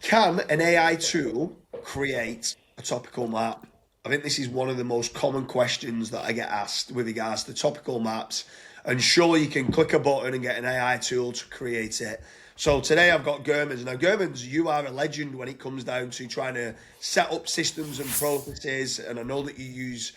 Can an AI tool create a topical map? I think this is one of the most common questions that I get asked with regards to topical maps. And surely you can click a button and get an AI tool to create it. So today I've got Germans. Now, Germans, you are a legend when it comes down to trying to set up systems and processes. And I know that you use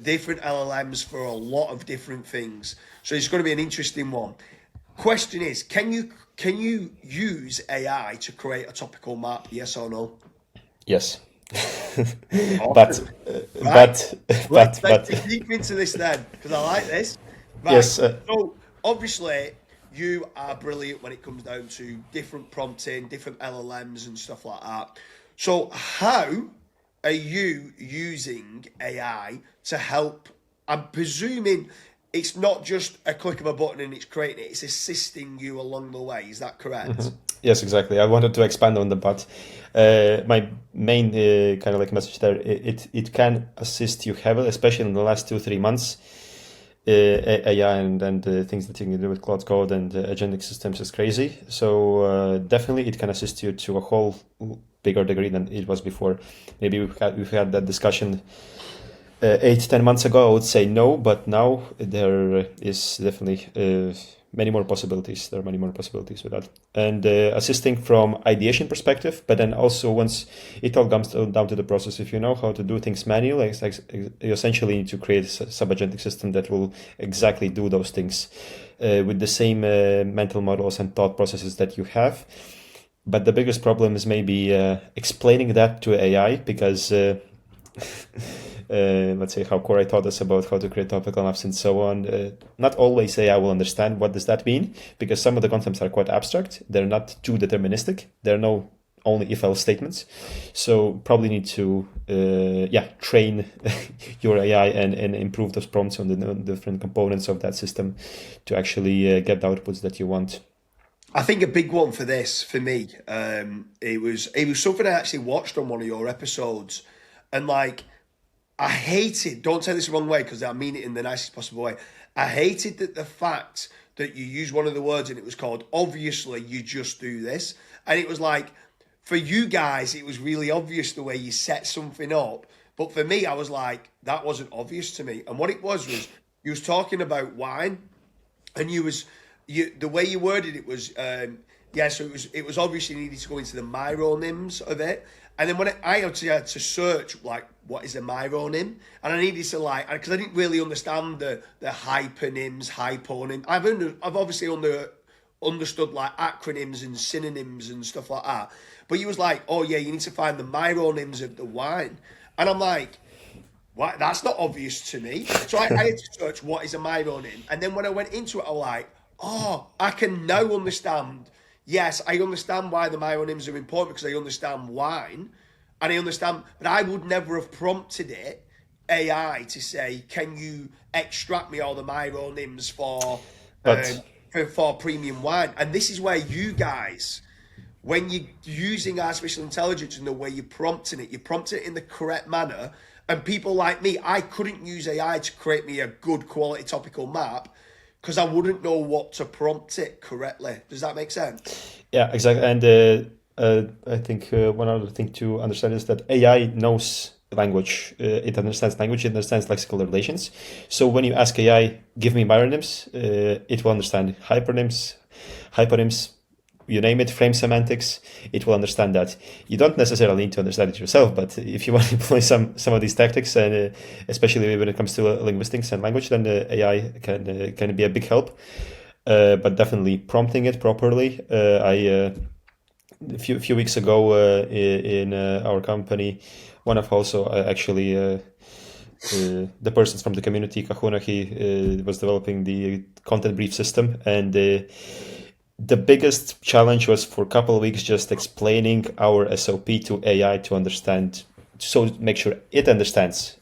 different LLMs for a lot of different things. So it's going to be an interesting one. Question is, can you use AI to create a topical map? Yes or no? Yes. Awesome. Right. Let's But dig deep into this then, because I like this. Right. yes, So obviously you are brilliant when it comes down to different prompting, different LLMs and stuff like that. So how are you using AI to help? I'm presuming it's not just a click of a button and it's creating it, it's assisting you along the way. Is that correct? yes, exactly. I wanted to expand on the but. My main kind of like message there, it can assist you heavily, especially in the last 2-3 months. AI and things that you can do with Claude Code and agentic systems is crazy. So definitely it can assist you to a whole bigger degree than it was before. Maybe we've had that discussion 8-10 months ago. I would say no, but now there is definitely many more possibilities. There are many more possibilities with that, and assisting from ideation perspective. But then also once it all comes down to the process, if you know how to do things manually, you essentially need to create a sub-agentic system that will exactly do those things with the same mental models and thought processes that you have. But the biggest problem is maybe explaining that to AI, because let's say how Corey taught us about how to create topical maps and so on. Not always AI will understand what does that mean, because some of the concepts are quite abstract. They're not too deterministic. There are no only if-else statements. So probably need to train your AI and improve those prompts on the different components of that system to actually get the outputs that you want. I think a big one for this, for me, it was something I actually watched on one of your episodes, and like, I hated, don't take this the wrong way because I mean it in the nicest possible way. I hated that the fact that you used one of the words and it was called, obviously you just do this. And it was like, for you guys, it was really obvious the way you set something up. But for me, I was like, that wasn't obvious to me. And what it was you was talking about wine, and the way you worded it was, so it was obviously needed to go into the myronyms of it. And then when I had to search, like, what is a myronym? And I needed to, like, because I didn't really understand the hypernyms, hyponyms. I've obviously understood, like, acronyms and synonyms and stuff like that. But he was like, oh, yeah, you need to find the myronyms of the wine. And I'm like, what? That's not obvious to me. So I had to search, what is a myronym? And then when I went into it, I was like, oh, I can now understand. Yes, I understand why the myronyms are important because I understand wine, and I understand, but I would never have prompted it, AI, to say, can you extract me all the myronyms for premium wine? And this is where you guys, when you're using artificial intelligence and the way you're prompting it in the correct manner, and people like me, I couldn't use AI to create me a good quality topical map, because I wouldn't know what to prompt it correctly. Does that make sense? Yeah, exactly. And I think one other thing to understand is that AI knows language. It understands language. It understands lexical relations. So when you ask AI, give me myronyms, it will understand hypernyms, you name it, frame semantics, it will understand that. You don't necessarily need to understand it yourself, but if you want to employ some of these tactics, and especially when it comes to linguistics and language, then the AI can be a big help. But definitely prompting it properly. A few weeks ago in our company, one of also actually the persons from the community, Kahuna, he was developing the content brief system, and the biggest challenge was for a couple of weeks just explaining our SOP to AI to understand, so make sure it understands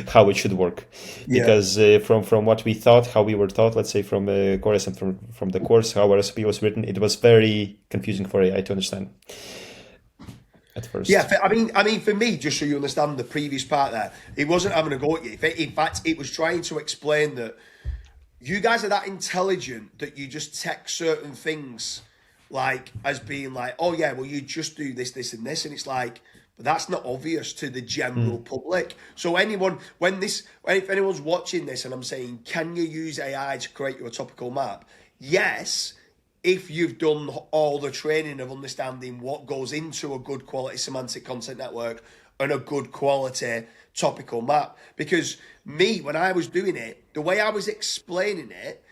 how it should work. Because from what we thought, how we were taught, let's say from course and from the course, how our SOP was written, it was very confusing for AI to understand at first. Yeah, I mean, for me, just so you understand the previous part there, it wasn't having a go at you. In fact, it was trying to explain that you guys are that intelligent that you just text certain things like as being like, oh yeah, well you just do this, this, and this, and it's like, but that's not obvious to the general public. So if anyone's watching this and I'm saying, can you use AI to create you a topical map? Yes, if you've done all the training of understanding what goes into a good quality semantic content network and a good quality topical map. Because me, when I was doing it, the way I was explaining it,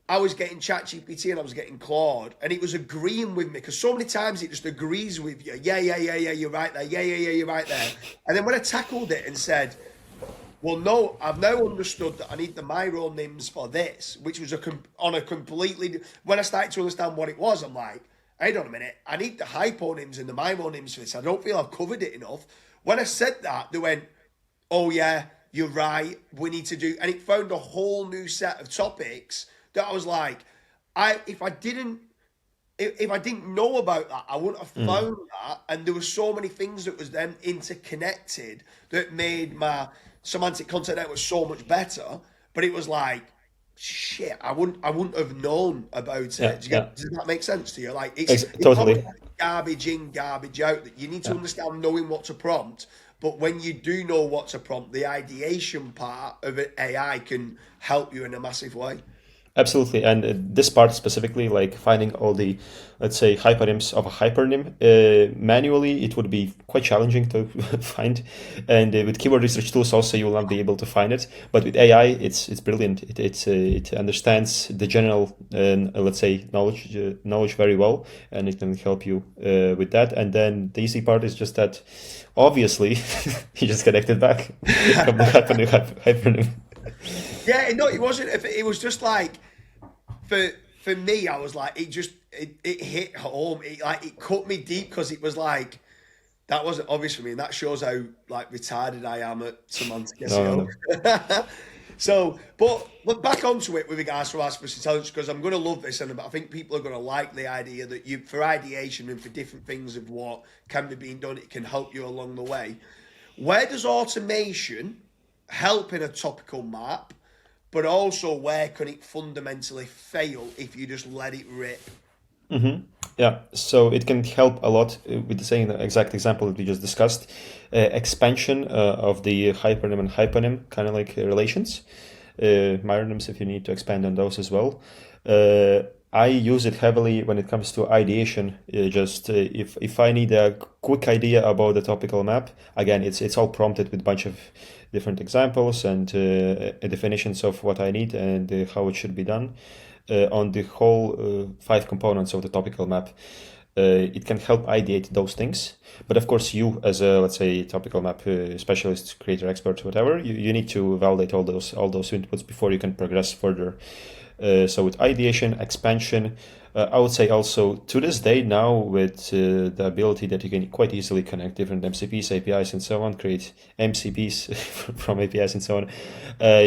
I was getting ChatGPT and I was getting Claude, and it was agreeing with me, because so many times it just agrees with you. Yeah, you're right there. Yeah, you're right there. And then when I tackled it and said, well, no, I've now understood that I need the myronyms for this, which was on a completely... When I started to understand what it was, I'm like, hold on a minute, I need the hyponyms and the myronyms for this. I don't feel I've covered it enough. When I said that, they went, oh yeah, you're right, we need to do... And it found a whole new set of topics that I was like, if I didn't know about that, I wouldn't have found that. And there were so many things that was then interconnected that made my semantic content network so much better. But it was like, shit, I wouldn't have known about it. Does that make sense to you? Like it's totally not garbage in, garbage out. That you need to understand knowing what to prompt. But when you do know what to prompt, the ideation part of it, AI can help you in a massive way. Absolutely, and this part specifically, like finding all the, let's say, hypernyms of a hypernym manually, it would be quite challenging to find. And with keyword research tools, also you will not be able to find it. But with AI, it's brilliant. It understands the general, let's say, knowledge very well, and it can help you with that. And then the easy part is just that, obviously, you just connected back from the hypernym. Yeah, no, it wasn't. It was just like, for me, I was like, it hit home. It cut me deep, because it was like, that wasn't obvious for me, and that shows how like retarded I am at semantic SEO. No. So, but back onto it with regards to artificial intelligence, because I'm going to love this, and I think people are going to like the idea that for ideation and for different things of what can be being done, it can help you along the way. Where does automation help in a topical map? But also, where can it fundamentally fail if you just let it rip? Yeah, so it can help a lot with the same exact example that we just discussed. Expansion of the hypernym and hyponym, kind of like relations. Myronyms, if you need to expand on those as well. I use it heavily when it comes to ideation. If I need a quick idea about the topical map, again, it's all prompted with a bunch of different examples and definitions of what I need and how it should be done on the whole 5 components of the topical map. It can help ideate those things. But of course, you as a, let's say, topical map specialist, creator, expert, whatever, you need to validate all those inputs before you can progress further. So with ideation, expansion, I would say also to this day now with the ability that you can quite easily connect different MCPs, APIs, and so on, create MCPs from APIs and so on,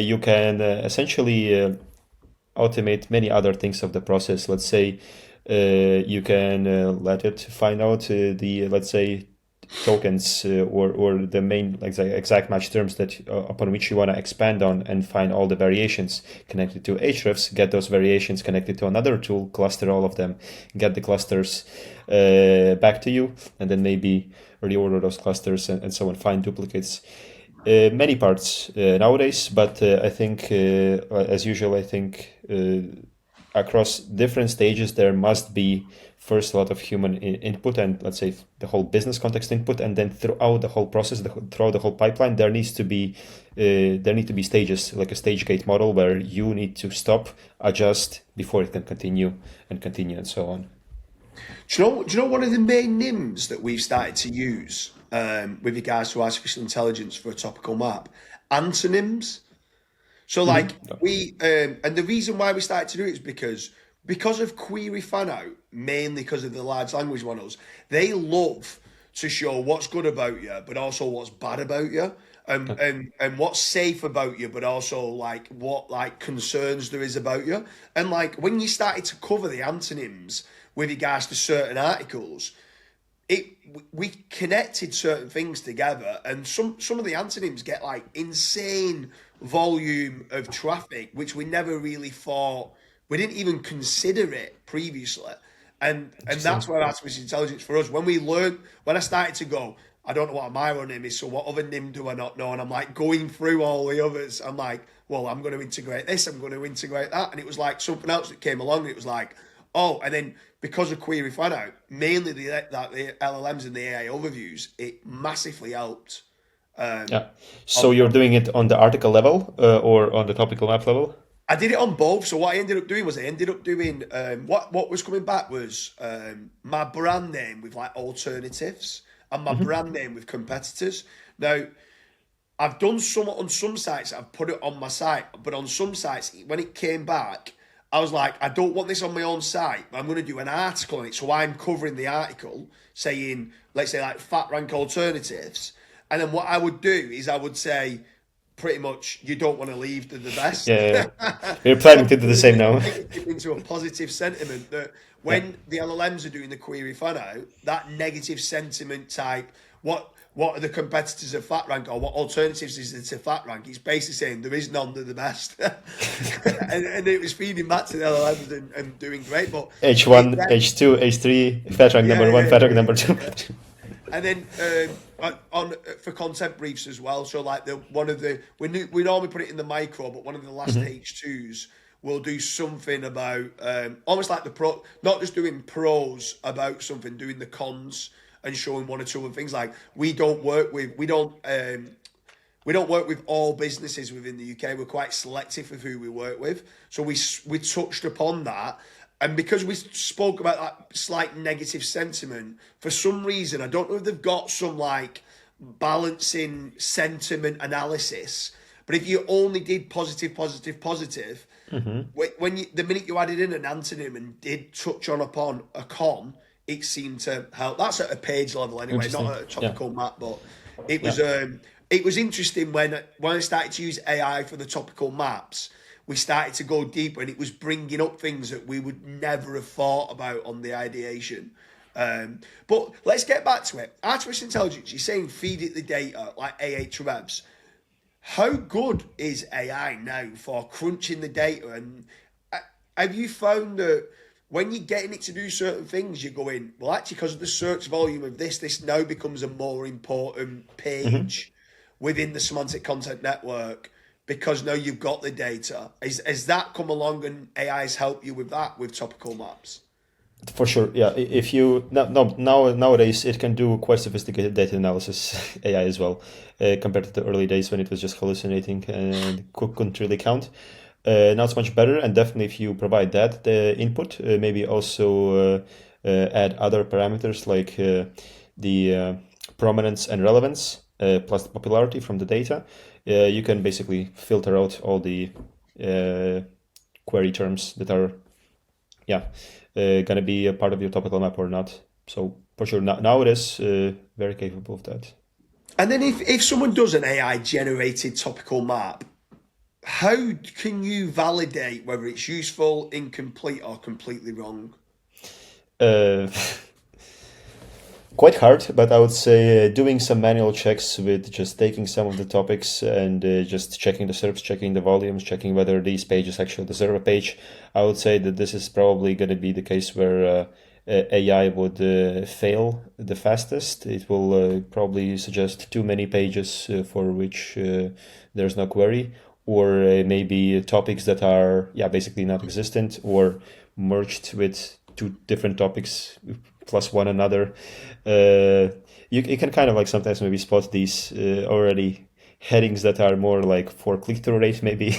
you can essentially automate many other things of the process. Let's say you can let it find out the, let's say, tokens or the main exact match terms that upon which you want to expand on, and find all the variations connected to hrefs, get those variations connected to another tool, cluster all of them, get the clusters back to you, and then maybe reorder those clusters and so on, find duplicates. Many parts nowadays, but I think as usual, I think across different stages there must be first a lot of human input and, let's say, the whole business context input, and then throughout the whole process, throughout the whole pipeline, there need to be stages, like a stage gate model, where you need to stop, adjust before it can continue and so on. Do you know one of the main NIMs that we've started to use with regards to artificial intelligence for a topical map? Antonyms. So like and the reason why we started to do it is because of query fan out, mainly because of the large language models. They love to show what's good about you, but also what's bad about you, and what's safe about you, but also like what like concerns there is about you. And like when you started to cover the antonyms with regards to certain articles, we connected certain things together, and some of the antonyms get like insane volume of traffic, which we never really thought, we didn't even consider it previously. And that's where artificial intelligence for us. When I started to go, I don't know what my own name is, so what other name do I not know? And I'm like going through all the others. I'm like, well, I'm going to integrate this, I'm going to integrate that. And it was like something else that came along. And it was like, oh, and then because of Query Fan Out, mainly the LLMs and the AI overviews, it massively helped. Yeah. So you're doing it on the article level or on the topical map level? I did it on both. So what I ended up doing was what was coming back was my brand name with like alternatives and my brand name with competitors. Now, I've done some on some sites, I've put it on my site, but on some sites, when it came back, I was like, I don't want this on my own site, but I'm going to do an article on it. So I'm covering the article saying, let's say like fat rank alternatives. And then what I would do is I would say, pretty much, you don't want to leave, they're the best. Yeah. We're planning to do the same now. Into a positive sentiment that when the LLMs are doing the query fan out, that negative sentiment type, what are the competitors of fat rank or what alternatives is it to fat rank? It's basically saying there is none, they're the best. and it was feeding back to the LLMs and doing great. But H1, H2, H3, fat rank number one, fat rank number two. And then for content briefs as well. So like we normally put it in the micro, but one of the last H2s will do something about almost like the pro, not just doing pros about something, doing the cons and showing one or two other things. Like we don't work with all businesses within the UK. We're quite selective with who we work with. So we touched upon that. And because we spoke about that slight negative sentiment, for some reason, I don't know if they've got some like balancing sentiment analysis, but if you only did positive, when the minute you added in an antonym and did touch upon a con, it seemed to help. That's at a page level anyway, not at a topical map, but it was interesting when I started to use AI for the topical maps. We started to go deeper and it was bringing up things that we would never have thought about on the ideation. But let's get back to it. Artificial intelligence, you're saying feed it the data like Ahrefs. How good is AI now for crunching the data? And have you found that when you're getting it to do certain things, you're going, well, actually, because of the search volume of this now becomes a more important page within the semantic content network, because now you've got the data. Has that come along and AI's helped you with that, with topical maps? For sure, yeah. If you nowadays it can do quite sophisticated data analysis, AI as well, compared to the early days when it was just hallucinating and couldn't really count. Now it's much better, and definitely if you provide that the input, maybe also add other parameters like the prominence and relevance plus the popularity from the data. You can basically filter out all the query terms that are going to be a part of your topical map or not. So for sure, now it is very capable of that. And then if someone does an AI generated topical map, how can you validate whether it's useful, incomplete, or completely wrong? Quite hard, but I would say doing some manual checks with just taking some of the topics and just checking the SERPs, checking the volumes, checking whether these pages actually deserve a page. I would say that this is probably going to be the case where AI would fail the fastest. It will probably suggest too many pages for which there's no query, or maybe topics that are basically not existent or merged with two different topics plus one another. You can kind of like sometimes maybe spot these already headings that are more like for click-through rate, maybe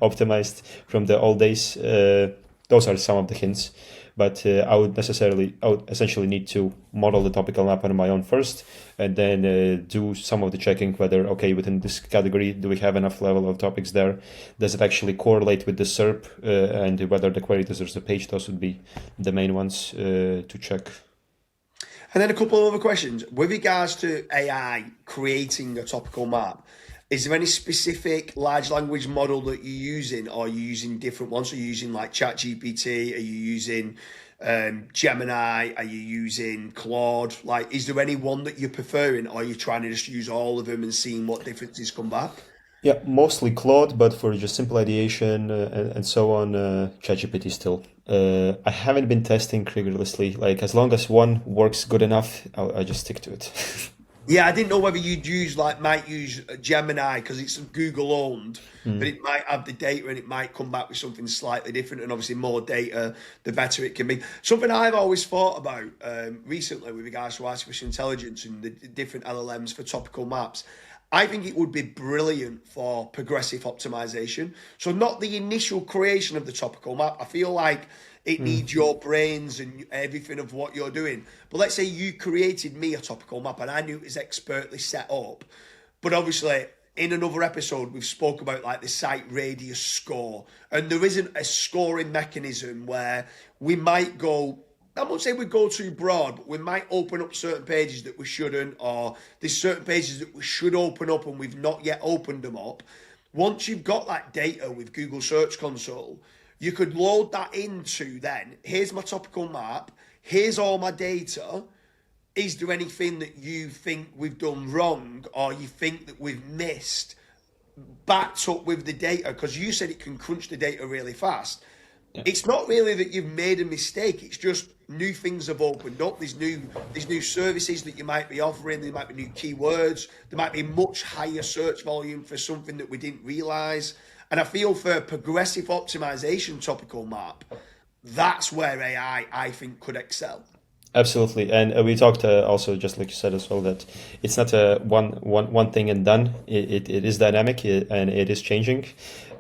optimized from the old days. Those are some of the hints. But I would essentially need to model the topical map on my own first, and then do some of the checking whether, okay, within this category, do we have enough level of topics there? Does it actually correlate with the SERP, and whether the query deserves a page? Those would be the main ones to check. And then a couple of other questions. With regards to AI creating a topical map, is there any specific large language model that you're using, or are you using different ones? Are you using like ChatGPT? Are you using Gemini? Are you using Claude? Like, is there any one that you're preferring, or are you trying to just use all of them and seeing what differences come back? Yeah, mostly Claude, but for just simple ideation and so on, ChatGPT still I haven't been testing rigorously. Like as long as one works good enough, I just stick to it. Yeah, I didn't know whether you'd might use Gemini because it's Google owned, but it might have the data and it might come back with something slightly different. And obviously, more data, the better it can be. Something I've always thought about recently with regards to artificial intelligence and the different LLMs for topical maps. I think it would be brilliant for progressive optimization. So not the initial creation of the topical map. I feel like it needs your brains and everything of what you're doing. But let's say you created me a topical map and I knew it was expertly set up. But obviously, in another episode, we've spoke about like the site radius score. And there isn't a scoring mechanism where we might go, I won't say we go too broad, but we might open up certain pages that we shouldn't, or there's certain pages that we should open up and we've not yet opened them up. Once you've got that data with Google Search Console, you could load that into then, here's my topical map, here's all my data. Is there anything that you think we've done wrong or you think that we've missed backed up with the data? Because you said it can crunch the data really fast. Yeah. It's not really that you've made a mistake. It's just new things have opened up. There's new services that you might be offering. There might be new keywords. There might be much higher search volume for something that we didn't realize. And I feel for progressive optimization topical map, that's where AI, I think, could excel. Absolutely, and we talked also, just like you said as well, that it's not a one thing and done. It is dynamic and it is changing.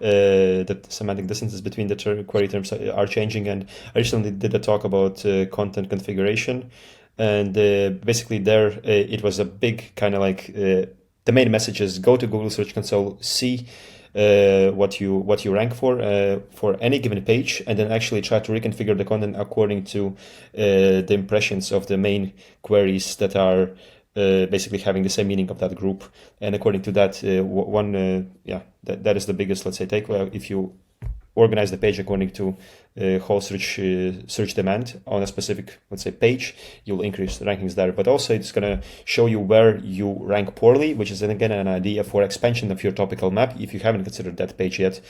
The semantic distances between the query terms are changing. And I recently did a talk about content configuration, and basically there it was a big kind of like the main message is go to Google Search Console, see what you rank for any given page, and then actually try to reconfigure the content according to the impressions of the main queries that are basically having the same meaning of that group. And according to that, that is the biggest, let's say, takeaway. If you organize the page according to whole search demand on a specific, let's say, page, you'll increase the rankings there. But also it's going to show you where you rank poorly, which is again an idea for expansion of your topical map if you haven't considered that page yet.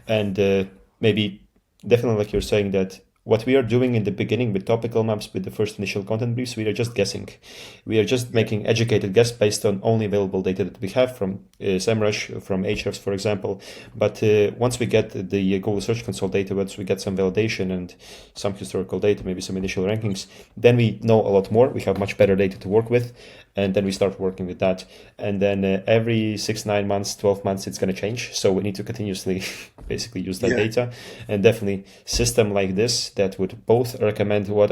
And maybe definitely, like you're saying, that what we are doing in the beginning with topical maps, with the first initial content briefs, we are just guessing. We are just making educated guess based on only available data that we have from SEMrush, from Ahrefs, for example. But once we get the Google Search Console data, once we get some validation and some historical data, maybe some initial rankings, then we know a lot more. We have much better data to work with. And then we start working with that. And then every 6, 9 months, 12 months, it's going to change. So we need to continuously basically use that data. And definitely system like this that would both recommend what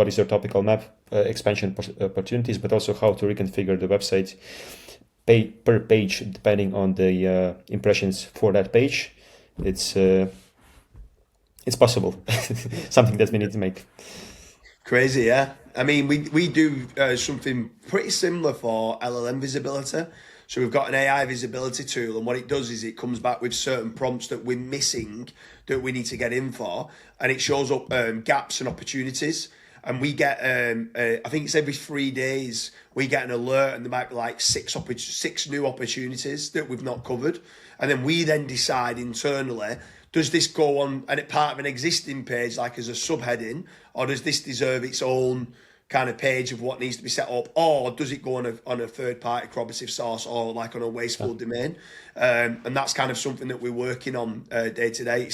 is your topical map expansion opportunities, but also how to reconfigure the website per page depending on the impressions for that page. It's possible. Something that we need to make. Crazy, yeah. I mean, we do something pretty similar for LLM visibility. So we've got an AI visibility tool, and what it does is it comes back with certain prompts that we're missing that we need to get in for, and it shows up gaps and opportunities. And we get, I think it's every 3 days, we get an alert, and there might be like six new opportunities that we've not covered. And then we then decide internally, does this go on and it part of an existing page, like as a subheading, or does this deserve its own kind of page of what needs to be set up, or does it go on a third-party corroborative source, or like on a wasteful domain? And that's kind of something that we're working on day to day.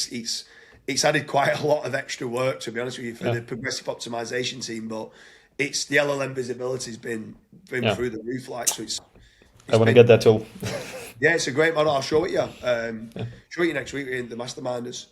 It's added quite a lot of extra work, to be honest with you, for the progressive optimization team, but it's the LLM visibility has been through the roof, like, so it's I want to get that tool. Yeah, it's a great model. I'll show it you. Show it you next week in the Masterminders.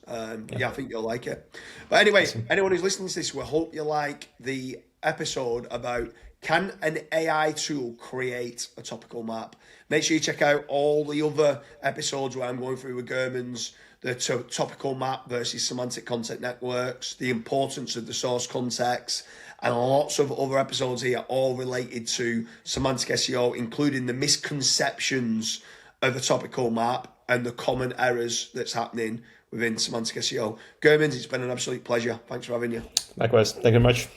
Yeah, I think you'll like it. But anyway, anyone who's listening to this, we hope you like the episode about can an AI tool create a topical map. Make sure you check out all the other episodes where I'm going through with Germans, the topical map versus semantic content networks, the importance of the source context, and lots of other episodes here, all related to semantic SEO, including the misconceptions of a topical map and the common errors that's happening within semantic SEO. Germans, it's been an absolute pleasure. Thanks for having you. Likewise. Thank you very much.